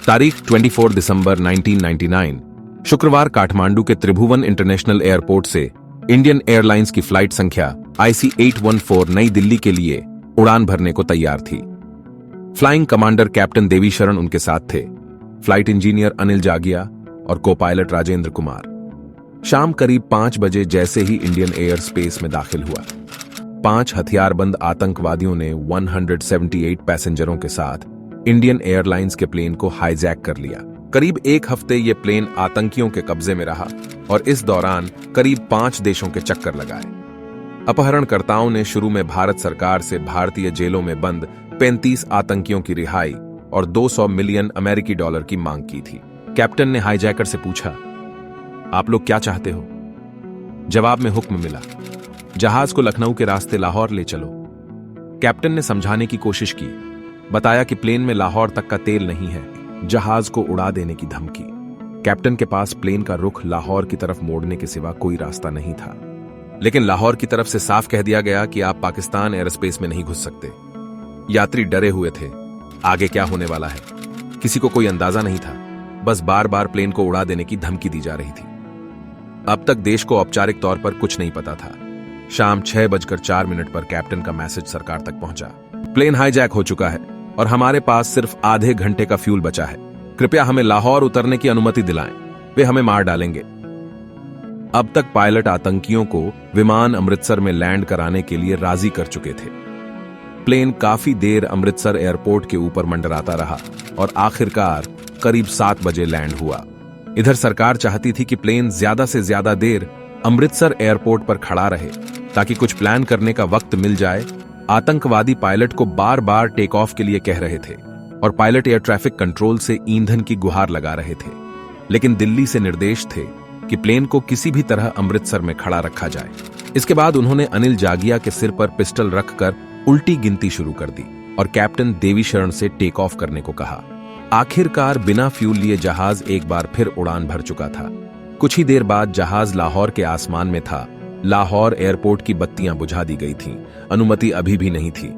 तारीख 24 दिसंबर 1999 शुक्रवार काठमांडू के त्रिभुवन इंटरनेशनल एयरपोर्ट से इंडियन एयरलाइंस की फ्लाइट संख्या IC 814 नई दिल्ली के लिए उड़ान भरने को तैयार थी। फ्लाइंग कमांडर कैप्टन देवी शरण उनके साथ थे, फ्लाइट इंजीनियर अनिल जागिया और को पायलट राजेंद्र कुमार। शाम करीब 5 बजे जैसे ही इंडियन एयर स्पेस में दाखिल हुआ, 5 हथियारबंद आतंकवादियों ने 178 पैसेंजरों के साथ इंडियन एयरलाइंस के प्लेन को हाईजैक कर लिया। करीब 1 हफ्ते ये प्लेन आतंकियों के कब्जे में रहा और इस दौरान करीब 5 देशों के चक्कर लगाए। अपहरणकर्ताओं ने शुरू में भारत सरकार से भारतीय जेलों में बंद 35 आतंकियों की रिहाई और 200 मिलियन अमेरिकी डॉलर की मांग की थी। कैप्टन ने हाईजैकर से पूछा, आप लोग क्या चाहते हो? जवाब में हुक्म मिला, जहाज को लखनऊ के रास्ते लाहौर ले चलो। कैप्टन ने समझाने की कोशिश की, बताया कि प्लेन में लाहौर तक का तेल नहीं है, जहाज को उड़ा देने की धमकी। कैप्टन के पास प्लेन का रुख लाहौर की तरफ मोड़ने के सिवा कोई रास्ता नहीं था, लेकिन लाहौर की तरफ से साफ कह दिया गया कि आप पाकिस्तान एयरस्पेस में नहीं घुस सकते। यात्री डरे हुए थे, आगे क्या होने वाला है किसी को कोई अंदाजा नहीं था, बस बार बार प्लेन को उड़ा देने की धमकी दी जा रही थी। अब तक देश को औपचारिक तौर पर कुछ नहीं पता था। शाम 6:04 पर कैप्टन का मैसेज सरकार तक पहुंचा, प्लेन हाईजैक हो चुका है और हमारे पास सिर्फ आधे घंटे का फ्यूल बचा है, कृपया हमें लाहौर उतरने की अनुमति दिलाएं, वे हमें मार डालेंगे। अब तक पायलट आतंकियों को विमान अमृतसर में लैंड कराने के लिए राजी कर चुके थे। प्लेन काफी देर अमृतसर एयरपोर्ट के ऊपर मंडराता रहा और आखिरकार करीब 7 बजे लैंड हुआ। इधर सरकार चाहती थी कि प्लेन ज्यादा से ज्यादा देर अमृतसर एयरपोर्ट पर खड़ा रहे ताकि कुछ प्लान करने का वक्त मिल जाए। आतंकवादी पायलट को बार बार टेक ऑफ के लिए कह रहे थे और पायलट एयर ट्रैफिक कंट्रोल से ईंधन की गुहार लगा रहे थे, लेकिन दिल्ली से निर्देश थे कि प्लेन को किसी भी तरह अमृतसर में खड़ा रखा जाए। इसके बाद उन्होंने अनिल जागिया के सिर पर पिस्टल रखकर उल्टी गिनती शुरू कर दी और कैप्टन देवी शरण से टेक ऑफ करने को कहा। आखिरकार बिना फ्यूल लिए जहाज एक बार फिर उड़ान भर चुका था। कुछ ही देर बाद जहाज लाहौर के आसमान में था। लाहौर एयरपोर्ट की बत्तियां बुझा दी गई थीं, अनुमति अभी भी नहीं थी,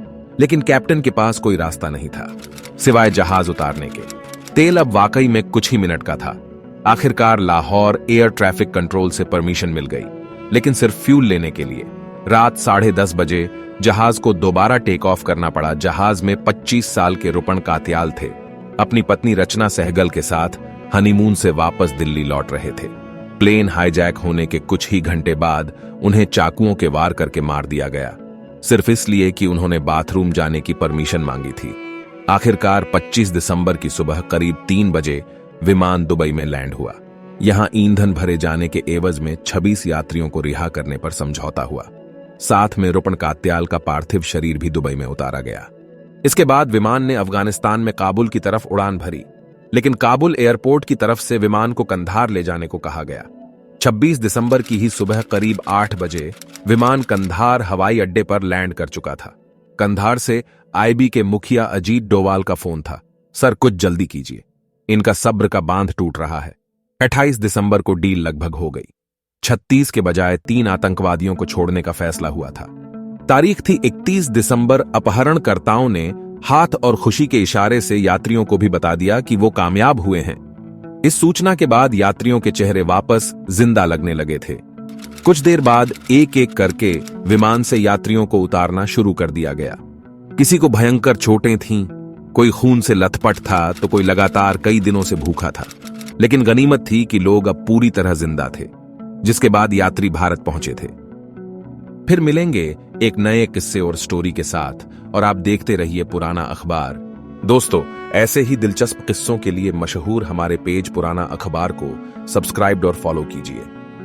लेकिन कैप्टन के पास कोई रास्ता नहीं था सिवाय जहाज उतारने के। तेल अब वाकई में कुछ ही मिनट का था। आखिरकार लाहौर एयर ट्रैफिक कंट्रोल से परमिशन मिल गई, लेकिन सिर्फ फ्यूल लेने के लिए। रात 10:30 बजे जहाज को दोबारा टेक ऑफ करना पड़ा। जहाज में 25 साल के रुपन कात्याल थे, अपनी पत्नी रचना सहगल के साथ हनीमून से वापस दिल्ली लौट रहे थे। प्लेन हाईजैक होने के कुछ ही घंटे बाद उन्हें चाकुओं के वार करके मार दिया गया, सिर्फ इसलिए कि उन्होंने बाथरूम जाने की परमिशन मांगी थी। आखिरकार 25 दिसंबर की सुबह करीब 3 बजे विमान दुबई में लैंड हुआ। यहां ईंधन भरे जाने के एवज में 26 यात्रियों को रिहा करने पर समझौता हुआ। साथ में रुपन कात्याल का पार्थिव शरीर भी दुबई में उतारा गया। इसके बाद विमान ने अफगानिस्तान में काबुल की तरफ उड़ान भरी, लेकिन काबुल एयरपोर्ट की तरफ से विमान को कंधार ले जाने को कहा गया। 26 दिसंबर की ही सुबह करीब 8 बजे विमान कंधार हवाई अड्डे पर लैंड कर चुका था। कंधार से IB के मुखिया अजीत डोवाल का फोन था, सर कुछ जल्दी कीजिए, इनका सब्र का बांध टूट रहा है। 28 दिसंबर को डील लगभग हो गई। 36 के बजाय 3 आतंकवादियों को छोड़ने का फैसला हुआ था। तारीख थी 31 दिसंबर। अपहरणकर्ताओं ने हाथ और खुशी के इशारे से यात्रियों को भी बता दिया कि वो कामयाब हुए हैं। इस सूचना के बाद यात्रियों के चेहरे वापस जिंदा लगने लगे थे। कुछ देर बाद एक एक करके विमान से यात्रियों को उतारना शुरू कर दिया गया। किसी को भयंकर चोटें थीं, कोई खून से लथपथ था तो कोई लगातार कई दिनों से भूखा था, लेकिन गनीमत थी कि लोग अब पूरी तरह जिंदा थे। जिसके बाद यात्री भारत पहुंचे थे। फिर मिलेंगे एक नए किस्से और स्टोरी के साथ, और आप देखते रहिए पुराना अखबार। दोस्तों, ऐसे ही दिलचस्प किस्सों के लिए मशहूर हमारे पेज पुराना अखबार को सब्सक्राइब और फॉलो कीजिए।